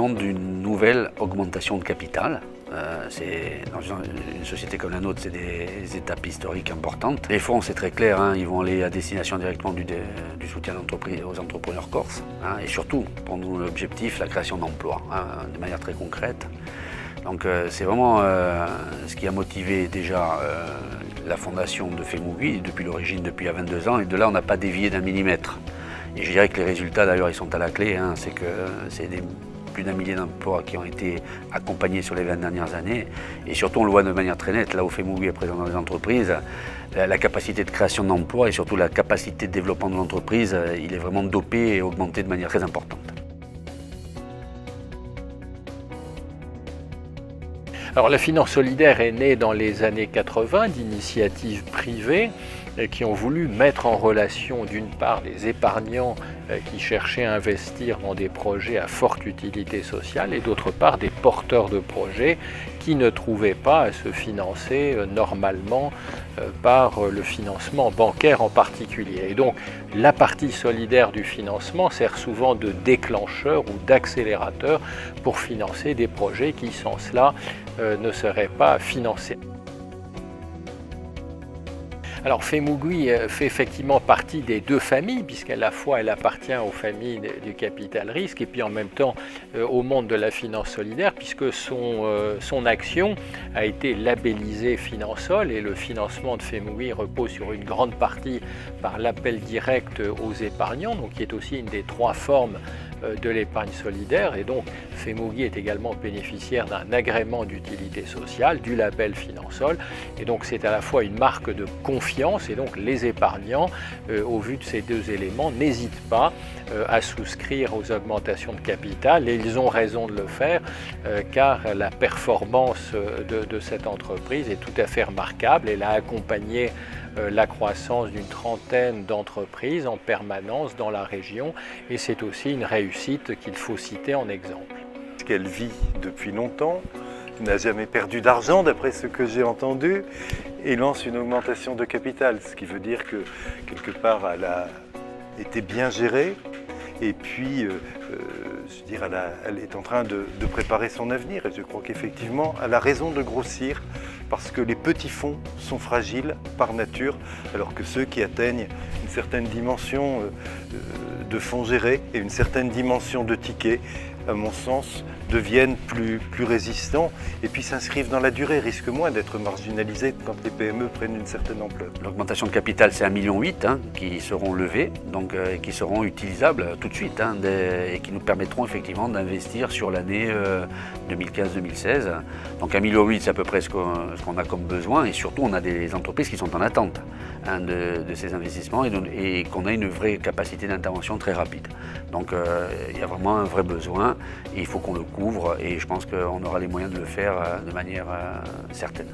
l'occasion d'une nouvelle augmentation de capital. Dans une société comme la nôtre, c'est des étapes historiques importantes. Les fonds, c'est très clair, ils vont aller à destination directement du soutien aux entrepreneurs corses. Et surtout, pour nous, l'objectif, la création d'emplois, de manière très concrète. Donc c'est vraiment ce qui a motivé déjà la fondation de Femougui depuis l'origine, depuis il y a 22 ans. Et de là, on n'a pas dévié d'un millimètre. Et je dirais que les résultats, d'ailleurs, ils sont à la clé. C'est que c'est plus d'un millier d'emplois qui ont été accompagnés sur les 20 dernières années. Et surtout, on le voit de manière très nette, là où Femougui est présent dans les entreprises, la capacité de création d'emplois et surtout la capacité de développement de l'entreprise, il est vraiment dopé et augmenté de manière très importante. Alors la finance solidaire est née dans les années 80 d'initiatives privées qui ont voulu mettre en relation d'une part des épargnants qui cherchaient à investir dans des projets à forte utilité sociale et d'autre part des porteurs de projets qui ne trouvaient pas à se financer normalement par le financement bancaire en particulier. Et donc la partie solidaire du financement sert souvent de déclencheur ou d'accélérateur pour financer des projets qui sans cela ne seraient pas financés. Alors Femougui fait effectivement partie des deux familles, puisqu'à la fois elle appartient aux familles du capital risque et puis en même temps au monde de la finance solidaire, puisque son action a été labellisée Finansol et le financement de Femougui repose sur une grande partie par l'appel direct aux épargnants, donc qui est aussi une des trois formes de l'épargne solidaire. Et donc Femougui est également bénéficiaire d'un agrément d'utilité sociale du label Finansol, et donc c'est à la fois une marque de confiance, et donc les épargnants, au vu de ces deux éléments, n'hésitent pas à souscrire aux augmentations de capital, et ils ont raison de le faire car la performance de cette entreprise est tout à fait remarquable. Elle a accompagné la croissance d'une trentaine d'entreprises en permanence dans la région, et c'est aussi une réussite qu'il faut citer en exemple. Qu'elle vit depuis longtemps, n'a jamais perdu d'argent d'après ce que j'ai entendu, et lance une augmentation de capital, ce qui veut dire que quelque part elle a été bien gérée, et puis elle est en train de préparer son avenir, et je crois qu'effectivement elle a raison de grossir, parce que les petits fonds sont fragiles par nature, alors que ceux qui atteignent une certaine dimension de fonds gérés et une certaine dimension de tickets, à mon sens, deviennent plus résistants et puis s'inscrivent dans la durée, risquent moins d'être marginalisés quand les PME prennent une certaine ampleur. L'augmentation de capital, c'est 1,8 million qui seront levés, donc qui seront utilisables tout de suite et qui nous permettront effectivement d'investir sur l'année 2015-2016. Donc 1,8 million, c'est à peu près ce qu'on a comme besoin, et surtout on a des entreprises qui sont en attente de ces investissements et qu'on a une vraie capacité d'intervention très rapide. Donc il y a vraiment un vrai besoin et il faut qu'on le couvre, et je pense qu'on aura les moyens de le faire de manière certaine.